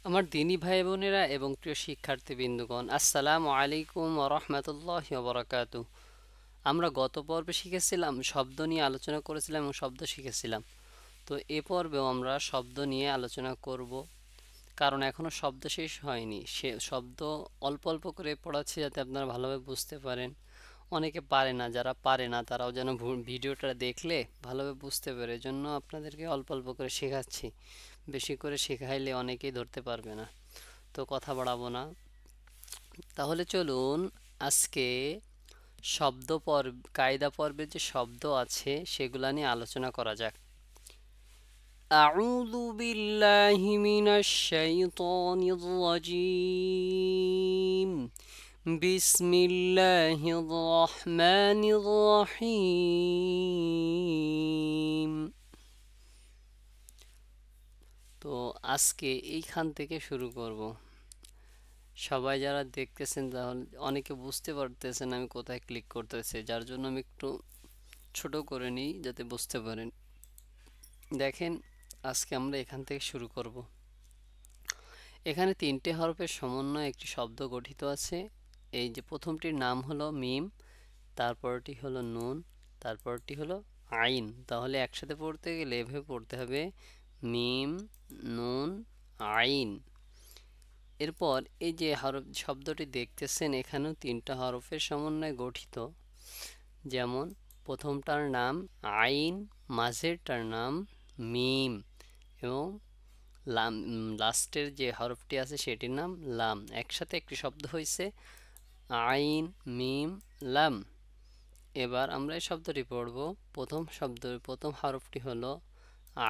আমার দিনী ভাই বোনেরা এবং প্রিয় শিক্ষার্থীবৃন্দগণ, আসসালামু আলাইকুম ওয়া রাহমাতুল্লাহি ওয়া বারাকাতুহু। আমরা গত পর্বে শিখেছিলাম, শব্দ নিয়ে আলোচনা করেছিলাম এবং শব্দ শিখেছিলাম। তো এ পর্বেও আমরা শব্দ নিয়ে আলোচনা করব, কারণ এখনো শব্দ শেষ হয়নি। সে শব্দ অল্প অল্প করে পড়াচ্ছি যাতে আপনারা ভালোভাবে বুঝতে পারেন। অনেকে পারে না, যারা পারে না তারাও যেন ভিডিওটা দেখলে ভালোভাবে বুঝতে পারে, এজন্য আপনাদেরকে অল্প অল্প করে শেখাচ্ছি। বেশি করে শেখাইলে অনেকেই ধরতে পারবে না। তো কথা বাড়াবো না, তাহলে চলুন আজকে কায়দা পর্বে যে শব্দ আছে সেগুলা নিয়ে আলোচনা করা যাক। আউযু বিল্লাহি মিনাশ শাইতানির রাজীম। বিসমিল্লাহির রহমানির রহিম। তো আজকে এইখান থেকে শুরু করব। সবাই যারা দেখতেছেন তাহলে অনেকে বুঝতে পারতেছেন আমি কোথায় ক্লিক করতেছি, যার জন্য আমি একটু ছোট করে নিই যাতে বুঝতে পারেন। দেখেন, আজকে আমরা এখান থেকে শুরু করব। এখানে তিনটে হরফের সমন্বয়ে একটি শব্দ গঠিত আছে। এই যে প্রথমটির নাম হলো মিম, তারপরটি হলো নুন, তারপরটি হলো আইন। তাহলে একসাথে পড়তে গেলে এভাবে পড়তে হবে, মিম, নুন, আইন। এরপর এই যে হরফ শব্দটি দেখতেছেন, এখানেও তিনটা হরফের সমন্বয়ে গঠিত। যেমন প্রথমটার নাম আইন, মাঝেরটার নাম মিম এবং লাম, লাস্টের যে হরফটি আছে সেটির নাম লাম। একসাথে একটি শব্দ হয়েছে আইন, মিম, লাম। এবার আমরা এই শব্দটি পড়ব। প্রথম হরফটি হলো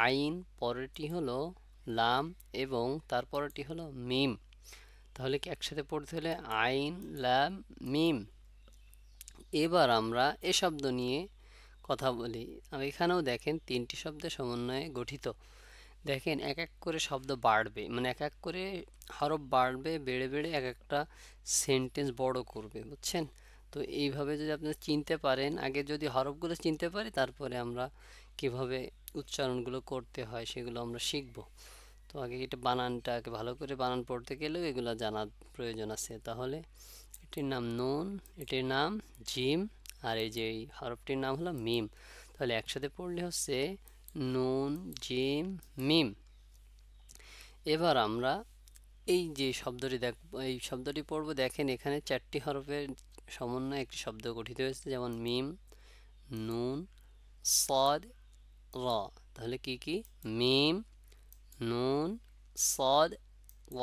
আইন, পরেরটি হলো লাম এবং তারপরেরটি হলো মিম। তাহলে কি একসাথে পড়তে হলে আইন, লাম, মিম। এবার আমরা এ শব্দ নিয়ে কথা বলি। এখানেও দেখেন তিনটি শব্দের সমন্বয়ে গঠিত। দেখেন এক এক করে শব্দ বাড়বে, মানে এক এক করে হরফ বাড়বে, বেড়ে বেড়ে এক একটা সেন্টেন্স বড় করবে, বুঝছেন? তো এইভাবে যদি আপনি চিনতে পারেন, আগে যদি হরফগুলো চিনতে পারি তারপরে আমরা কিভাবে উচ্চারণগুলো করতে হয় সেগুলো আমরা শিখব। তো আগে এটা বানানটাকে ভালো করে বানান পড়তে গেলেও এগুলো জানার প্রয়োজন আছে। তাহলে এটির নাম নুন, এটির নাম জিম, আর এই যে এই হরফটির নাম হলো মিম। তাহলে একসাথে পড়লে হচ্ছে নুন, জিম, মিম। এবার আমরা এই যে এই শব্দটি পড়ব। দেখেন এখানে চারটি হরফের সমন্বয়ে একটি শব্দ গঠিত হয়েছে, যেমন মিম, নুন, সদ, র। তাহলে কি কি? মিম, নুন, সদ, র।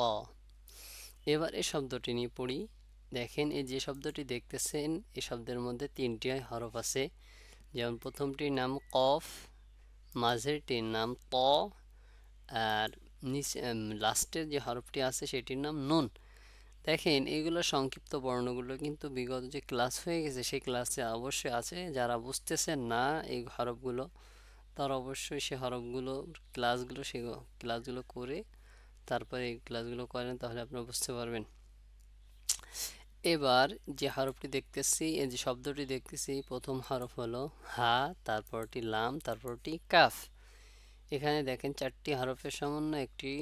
এবার এই শব্দটি নিয়ে পড়ি। দেখেন এই যে শব্দটি দেখতেছেন, এই শব্দের মধ্যে তিনটি হরফ আছে। যেমন প্রথমটির নাম কফ, মাঝেরটির নাম ত, আর নিচে লাস্টের যে হরফটি আছে সেটির নাম নুন। দেখেন এইগুলো সংক্ষিপ্ত বর্ণগুলো কিন্তু বিগত যে ক্লাস হয়ে গেছে সেই ক্লাসে অবশ্যই আছে। যারা বুঝতেছেন না এই হরফগুলো, তারা অবশ্যই সে হরফগুলো ক্লাসগুলো করে তারপরে এই ক্লাসগুলো করেন, তাহলে আপনারা বুঝতে পারবেন। এবার যে হরফটি দেখতেছি, এই যে শব্দটি দেখতেছি, প্রথম হরফ হলো হা, তারপরটি লাম, তারপরটি কাফ। এখানে দেখেন চারটি হরফের সমন্বয়ে একটি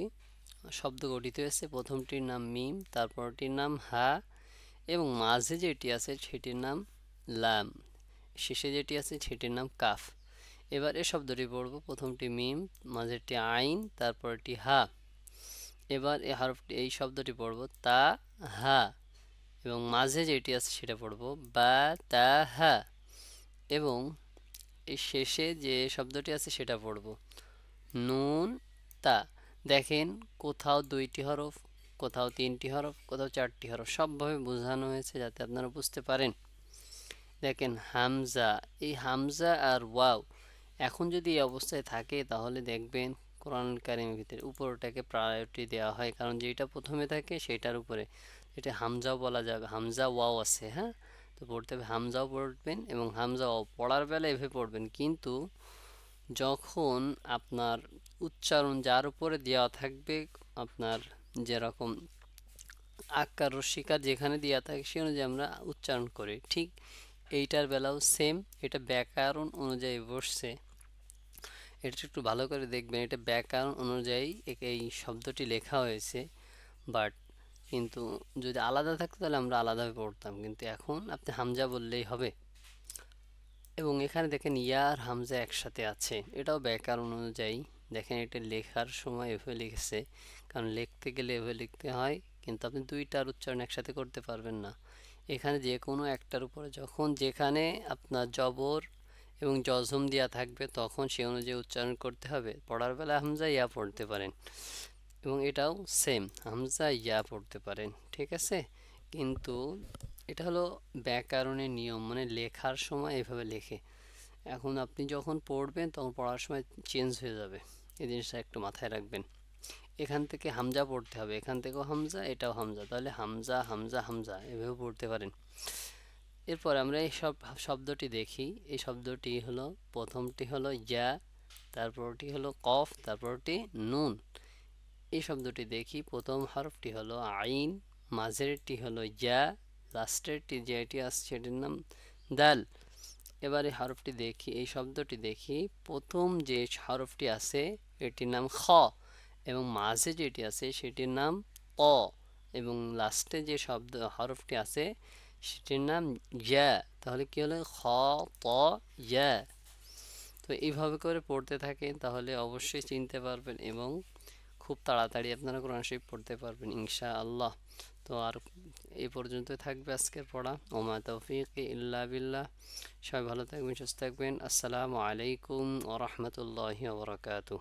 শব্দ গঠিত হয়েছে। প্রথমটির নাম মিম, তারপরটির নাম হা এবং মাঝে যেটি আছে সেটির নাম লাম, শেষে যেটি আছে সেটির নাম কাফ। এবার এই শব্দটি পড়ব। প্রথমটি মিম, মাঝেরটি আইন, তারপরটি হা। এবার এই শব্দটি পড়ব তা, হা এবং মাঝে যেটি আছে সেটা পড়ব বা, তা, হা এবং এই শেষে যে শব্দটি আছে সেটা পড়ব নুন, তা। দেখেন কোথাও দুইটি হরফ, কোথাও তিনটি হরফ, কোথাও চারটি হরফ, সবভাবে বোঝানো হয়েছে যাতে আপনারা বুঝতে পারেন। দেখেন হামজা, এই হামজা আর ওয়াও এখন যদি এই অবস্থায় থাকে তাহলে দেখবেন কোরআন কারিমের ভিতরে উপরটাকে প্রায়োরিটি দেওয়া হয়, কারণ যেটা প্রথমে থাকে সেটার উপরে। এটা হামজাও বলা যাবে, হামজা ওয়াও আছে, হ্যাঁ। তো পড়তে হবে, হামজাও পড়বেন এবং হামজা ওয়াও পড়ার বেলা এভাবে পড়বেন। কিন্তু যখন আপনার উচ্চারণ যার উপরে দেওয়া থাকবে, আপনার যেরকম আকার রসিকার যেখানে দেওয়া থাকে সে অনুযায়ী আমরা উচ্চারণ করি, ঠিক এইটার বেলাও সেম। এটা ব্যাকরণ অনুযায়ী বসছে। এটা একটু ভালো করে দেখবেন, এটা ব্যাকরণ অনুযায়ী এই শব্দটি লেখা হয়েছে। বাট কিন্তু যদি আলাদা থাকতো তাহলে আমরা আলাদাভাবে পড়তাম, কিন্তু এখন আপনি হামজা বললেই হবে। এবং এখানে দেখেন ইয়া আর হামজা একসাথে আছে, এটাও ব্যাকরণ অনুযায়ী। দেখেন এটা লেখার সময় এভাবে লিখেছে, কারণ লিখতে গেলে এভাবে লিখতে হয়, কিন্তু আপনি দুইটার উচ্চারণ একসাথে করতে পারবেন না। এখানে যে কোনো একটার উপরে যখন যেখানে আপনার জবর এবং জজম দেওয়া থাকবে তখন সে অনুযায়ী উচ্চারণ করতে হবে। পড়ার বেলা হামজা ইয়া পড়তে পারেন, এবং এটাও সেম হামজা ইয়া পড়তে পারেন, ঠিক আছে। কিন্তু এটা হলো ব্যাকরণের নিয়ম, মানে লেখার সময় এভাবে লেখে। এখন আপনি যখন পড়বেন তখন পড়ার সময় চেঞ্জ হয়ে যাবে, এই জিনিসটা একটু মাথায় রাখবেন। এখান থেকে হামজা পড়তে হবে, এখান থেকেও হামজা, এটাও হামজা, তাহলে হামজা হামজা হামজা এভাবে পড়তে পারেন। এরপর আমরা এই শব্দটি দেখি। এই শব্দটি হলো, প্রথমটি হলো ইয়া, তারপরটি হলো কফ, তারপরটি নুন। এই শব্দটি দেখি। প্রথম হরফটি হলো আইন, মাঝেরটি হলো ইয়া, লাস্টেরটি যেটি আসছে সেটির নাম দাল। এবারে হরফটি দেখি, এই শব্দটি দেখি। প্রথম যে হরফটি আছে এটির নাম খ, এবং মাঝে যেটি আছে সেটির নাম ক, এবং লাস্টে যে হরফটি আছে সেটির নাম ইয়া। তাহলে কি হলো? খ ত ইয়া। তো এইভাবে করে পড়তে থাকেন তাহলে অবশ্যই চিনতে পারবেন, এবং খুব তাড়াতাড়ি আপনারা কোরআন শরীফ পড়তে পারবেন ইনশাআল্লাহ। তো আর এই পর্যন্ত থাকবে আজকের পড়া। ওমা তৌফিক ইল্লা বিল্লাহ। সবাই ভালো থাকবেন, সুস্থ থাকবেন। আসসালামু আলাইকুম ওয়া রাহমাতুল্লাহি ওয়া বারাকাতুহু।